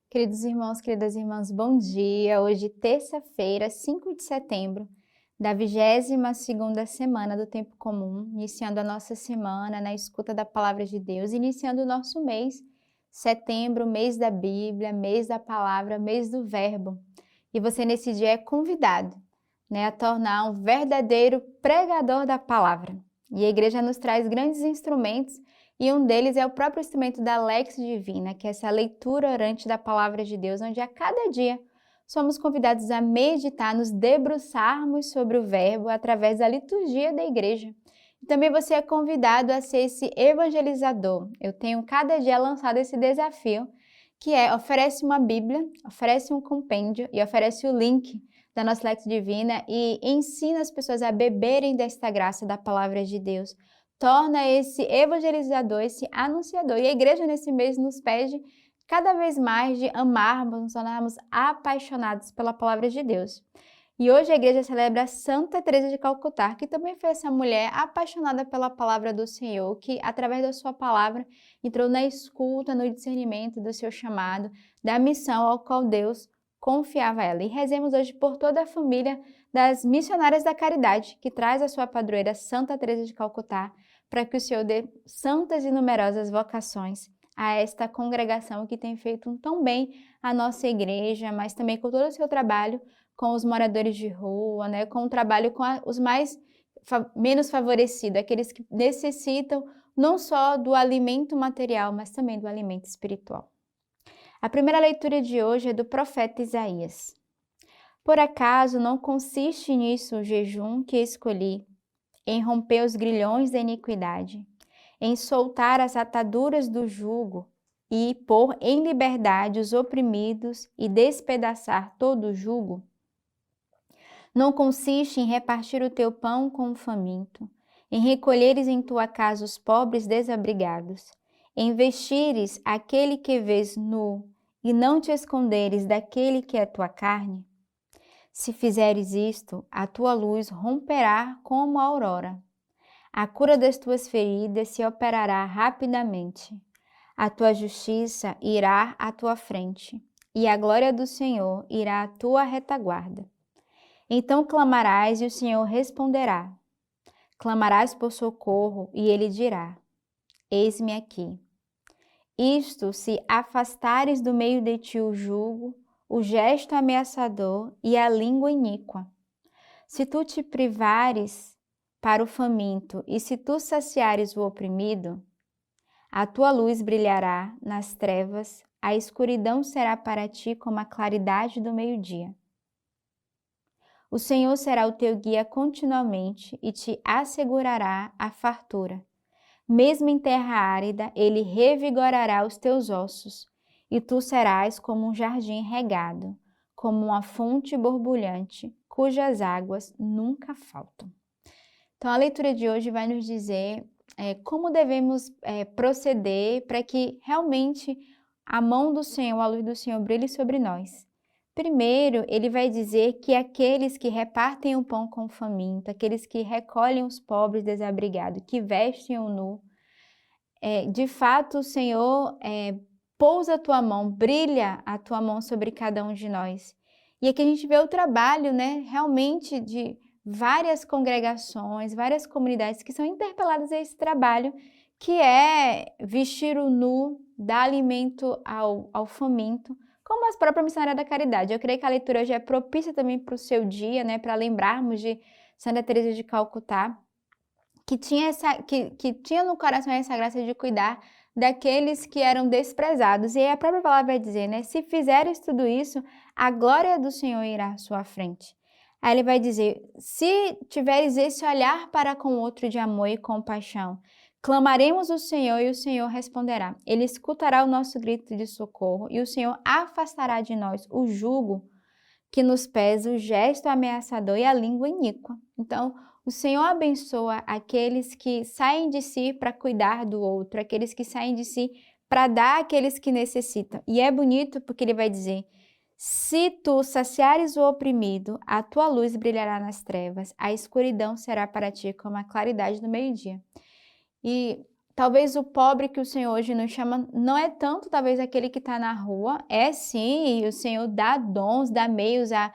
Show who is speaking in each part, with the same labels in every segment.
Speaker 1: Queridos irmãos, queridas irmãs, bom dia. Hoje, terça-feira, 5 de setembro, da 22ª semana do Tempo Comum, iniciando a nossa semana na escuta da Palavra de Deus, iniciando o nosso mês, setembro, mês da Bíblia, mês da Palavra, mês do Verbo. E você nesse dia é convidado, a tornar um verdadeiro pregador da Palavra. E a igreja nos traz grandes instrumentos e um deles é o próprio instrumento da Lex Divina, que é essa leitura orante da Palavra de Deus, onde a cada dia somos convidados a meditar, nos debruçarmos sobre o Verbo através da liturgia da igreja. E também você é convidado a ser esse evangelizador. Eu tenho cada dia lançado esse desafio, que é oferece uma Bíblia, oferece um compêndio e oferece o link da nossa Lex Divina e ensina as pessoas a beberem desta graça da Palavra de Deus. Torna esse evangelizador, esse anunciador. E a igreja nesse mês nos pede cada vez mais de amarmos, nos tornarmos apaixonados pela palavra de Deus. E hoje a igreja celebra Santa Teresa de Calcutá, que também foi essa mulher apaixonada pela palavra do Senhor, que através da sua palavra entrou na escuta, no discernimento do seu chamado, da missão ao qual Deus confiava a ela. E rezemos hoje por toda a família das missionárias da caridade, que traz a sua padroeira Santa Teresa de Calcutá, para que o Senhor dê santas e numerosas vocações a esta congregação que tem feito tão bem a nossa igreja, mas também com todo o seu trabalho com os moradores de rua, com o trabalho com os menos favorecidos, aqueles que necessitam não só do alimento material, mas também do alimento espiritual. A primeira leitura de hoje é do profeta Isaías. Por acaso não consiste nisso o jejum que escolhi, em romper os grilhões da iniquidade, em soltar as ataduras do jugo e pôr em liberdade os oprimidos e despedaçar todo o jugo? Não consiste em repartir o teu pão com o faminto, em recolheres em tua casa os pobres desabrigados, em vestires aquele que vês nu e não te esconderes daquele que é tua carne? Se fizeres isto, a tua luz romperá como a aurora. A cura das tuas feridas se operará rapidamente. A tua justiça irá à tua frente, e a glória do Senhor irá à tua retaguarda. Então clamarás e o Senhor responderá. Clamarás por socorro e ele dirá: Eis-me aqui. Isto se afastares do meio de ti o jugo, o gesto ameaçador e a língua iníqua. Se tu te privares para o faminto e se tu saciares o oprimido, a tua luz brilhará nas trevas, a escuridão será para ti como a claridade do meio-dia. O Senhor será o teu guia continuamente e te assegurará a fartura. Mesmo em terra árida, ele revigorará os teus ossos, e tu serás como um jardim regado, como uma fonte borbulhante, cujas águas nunca faltam. Então, a leitura de hoje vai nos dizer como devemos proceder para que realmente a mão do Senhor, a luz do Senhor brilhe sobre nós. Primeiro, ele vai dizer que aqueles que repartem o pão com o faminto, aqueles que recolhem os pobres desabrigados, que vestem o nu, de fato o Senhor pousa a tua mão, brilha a tua mão sobre cada um de nós. E aqui a gente vê o trabalho, realmente de várias congregações, várias comunidades que são interpeladas a esse trabalho, que é vestir o nu, dar alimento ao faminto, como as próprias missionárias da caridade. Eu creio que a leitura hoje é propícia também para o seu dia, para lembrarmos de Santa Teresa de Calcutá, que tinha no coração essa graça de cuidar daqueles que eram desprezados. E aí a própria palavra vai dizer, se fizeres tudo isso, a glória do Senhor irá à sua frente. Aí ele vai dizer, se tiveres esse olhar para com o outro de amor e compaixão, clamaremos o Senhor e o Senhor responderá. Ele escutará o nosso grito de socorro e o Senhor afastará de nós o jugo que nos pesa, o gesto ameaçador e a língua iníqua. Então, o Senhor abençoa aqueles que saem de si para cuidar do outro, aqueles que saem de si para dar àqueles que necessitam. E é bonito porque ele vai dizer, se tu saciares o oprimido, a tua luz brilhará nas trevas, a escuridão será para ti como a claridade do meio-dia. E talvez o pobre que o Senhor hoje nos chama não é tanto talvez aquele que está na rua, é sim, e o Senhor dá dons, dá meios a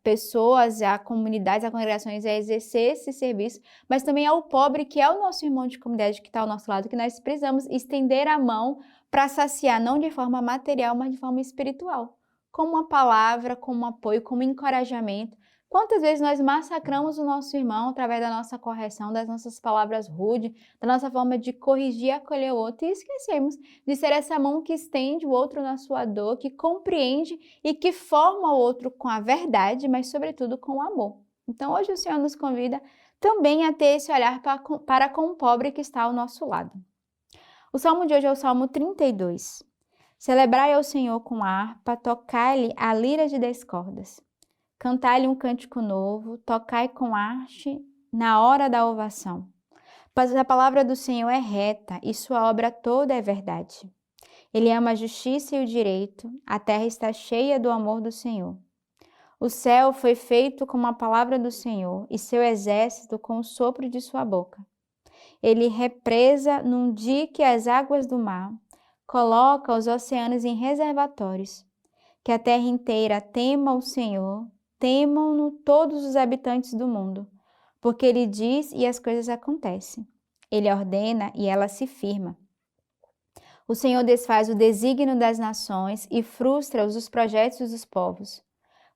Speaker 1: pessoas, a comunidades, a congregações a exercer esse serviço, mas também é o pobre que é o nosso irmão de comunidade que está ao nosso lado, que nós precisamos estender a mão para saciar, não de forma material, mas de forma espiritual, como uma palavra, como um apoio, como encorajamento. Quantas vezes nós massacramos o nosso irmão através da nossa correção, das nossas palavras rudes, da nossa forma de corrigir e acolher o outro, e esquecemos de ser essa mão que estende o outro na sua dor, que compreende e que forma o outro com a verdade, mas sobretudo com o amor. Então hoje o Senhor nos convida também a ter esse olhar para com o pobre que está ao nosso lado. O salmo de hoje é o Salmo 32. Celebrai ao Senhor com harpa, tocai-lhe a lira de 10 cordas. Cantai-lhe um cântico novo, tocai com arte na hora da ovação. Pois a palavra do Senhor é reta e sua obra toda é verdade. Ele ama a justiça e o direito, a terra está cheia do amor do Senhor. O céu foi feito com a palavra do Senhor e seu exército com o sopro de sua boca. Ele represa num dique as águas do mar, coloca os oceanos em reservatórios. Que a terra inteira tema o Senhor, temam-no todos os habitantes do mundo, porque ele diz e as coisas acontecem. Ele ordena e ela se firma. O Senhor desfaz o desígnio das nações e frustra os projetos dos povos.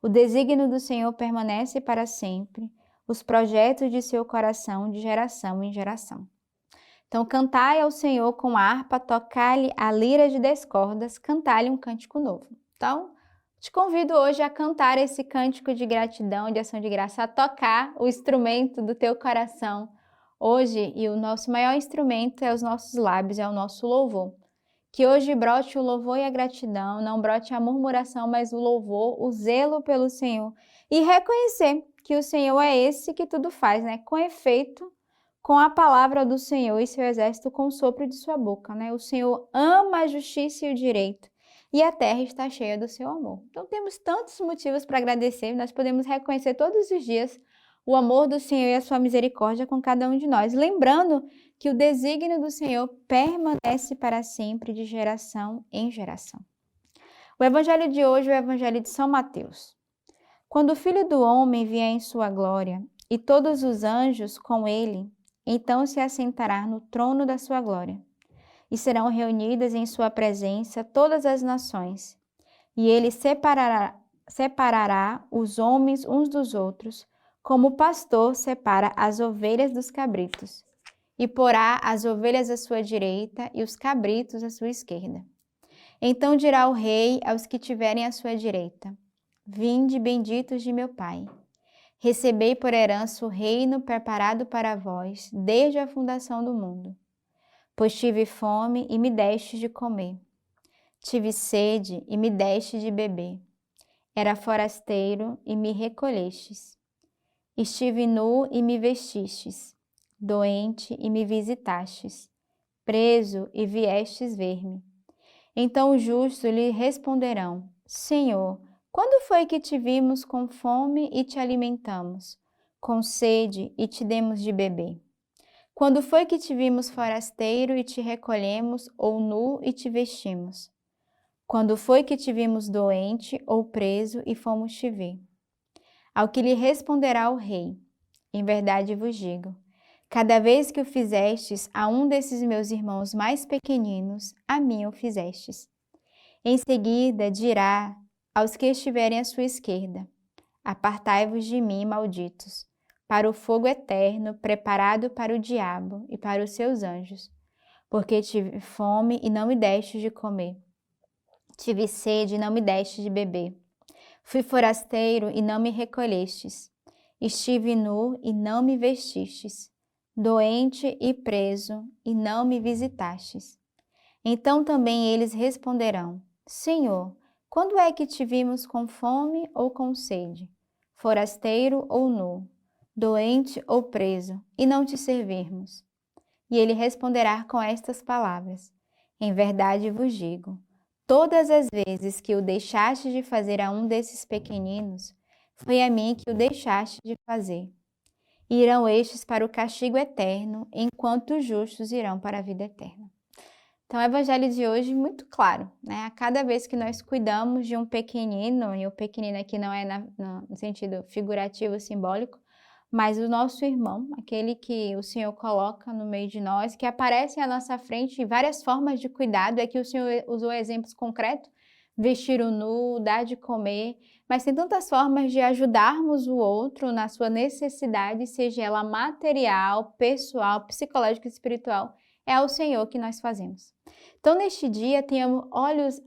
Speaker 1: O desígnio do Senhor permanece para sempre, os projetos de seu coração de geração em geração. Então, cantai ao Senhor com harpa, tocai-lhe a lira de 10 cordas, cantai-lhe um cântico novo. Então, te convido hoje a cantar esse cântico de gratidão, de ação de graça, a tocar o instrumento do teu coração hoje, e o nosso maior instrumento é os nossos lábios, é o nosso louvor. Que hoje brote o louvor e a gratidão, não brote a murmuração, mas o louvor, o zelo pelo Senhor, e reconhecer que o Senhor é esse que tudo faz, né? Com efeito, com a palavra do Senhor e seu exército com o sopro de sua boca, né? O Senhor ama a justiça e o direito, e a terra está cheia do seu amor. Então temos tantos motivos para agradecer, nós podemos reconhecer todos os dias o amor do Senhor e a sua misericórdia com cada um de nós, lembrando que o desígnio do Senhor permanece para sempre, de geração em geração. O evangelho de hoje é o evangelho de São Mateus. Quando o Filho do Homem vier em sua glória, e todos os anjos com ele, então se assentará no trono da sua glória. E serão reunidas em sua presença todas as nações, e ele separará os homens uns dos outros, como o pastor separa as ovelhas dos cabritos, e porá as ovelhas à sua direita e os cabritos à sua esquerda. Então dirá o rei aos que tiverem à sua direita: Vinde, benditos de meu Pai, recebei por herança o reino preparado para vós desde a fundação do mundo. Pois tive fome e me deste de comer. Tive sede e me deste de beber. Era forasteiro e me recolhestes. Estive nu e me vestistes. Doente e me visitastes. Preso e viestes ver-me. Então os justos lhe responderão: Senhor, quando foi que te vimos com fome e te alimentamos, com sede e te demos de beber? Quando foi que te vimos forasteiro e te recolhemos, ou nu e te vestimos? Quando foi que te vimos doente ou preso e fomos te ver? Ao que lhe responderá o rei: Em verdade vos digo, cada vez que o fizestes a um desses meus irmãos mais pequeninos, a mim o fizestes. Em seguida dirá aos que estiverem à sua esquerda: Apartai-vos de mim, malditos, para o fogo eterno preparado para o diabo e para os seus anjos, porque tive fome e não me deste de comer, tive sede e não me deste de beber, fui forasteiro e não me recolhestes, estive nu e não me vestistes, doente e preso e não me visitastes. Então também eles responderão: Senhor, quando é que te vimos com fome ou com sede, forasteiro ou nu, doente ou preso, e não te servirmos? E ele responderá com estas palavras: Em verdade vos digo, todas as vezes que o deixaste de fazer a um desses pequeninos, foi a mim que o deixaste de fazer. irão estes para o castigo eterno, enquanto os justos irão para a vida eterna. Então, o evangelho de hoje é muito claro, né? A cada vez que nós cuidamos de um pequenino, e o pequenino aqui não é no sentido figurativo, simbólico, mas o nosso irmão, aquele que o Senhor coloca no meio de nós, que aparece à nossa frente em várias formas de cuidado, é que o Senhor usou exemplos concretos, vestir o nu, dar de comer, mas tem tantas formas de ajudarmos o outro na sua necessidade, seja ela material, pessoal, psicológica e espiritual, é ao Senhor que nós fazemos. Então, neste dia, tenhamos olhos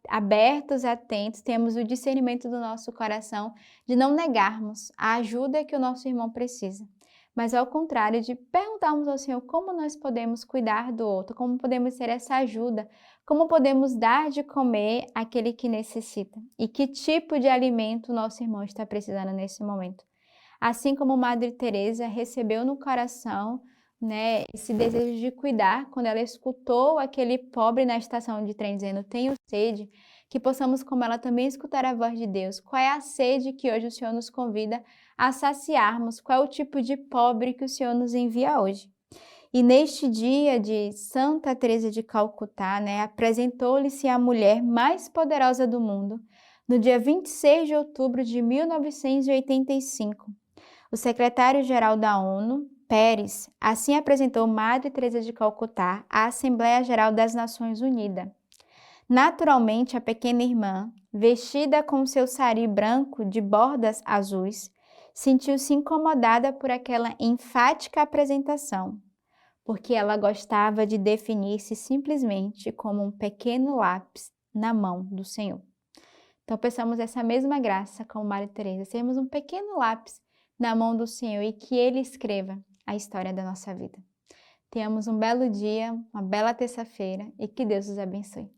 Speaker 1: abertos, atentos, temos o discernimento do nosso coração de não negarmos a ajuda que o nosso irmão precisa, mas ao contrário, de perguntarmos ao Senhor como nós podemos cuidar do outro, como podemos ser essa ajuda, como podemos dar de comer àquele que necessita e que tipo de alimento o nosso irmão está precisando nesse momento. Assim como Madre Teresa recebeu no coração, né, esse desejo de cuidar, quando ela escutou aquele pobre na estação de trem dizendo, tenho sede, que possamos, como ela, também escutar a voz de Deus. Qual é a sede que hoje o Senhor nos convida a saciarmos? Qual é o tipo de pobre que o Senhor nos envia hoje? E neste dia de Santa Teresa de Calcutá, né, apresentou-lhe-se a mulher mais poderosa do mundo, no dia 26 de outubro de 1985. O secretário-geral da ONU, Pérez, assim apresentou Madre Teresa de Calcutá à Assembleia Geral das Nações Unidas. Naturalmente, a pequena irmã, vestida com seu sari branco de bordas azuis, sentiu-se incomodada por aquela enfática apresentação, porque ela gostava de definir-se simplesmente como um pequeno lápis na mão do Senhor. Então, peçamos essa mesma graça como Madre Teresa, sermos um pequeno lápis na mão do Senhor e que Ele escreva a história da nossa vida. Tenhamos um belo dia, uma bela terça-feira e que Deus os abençoe.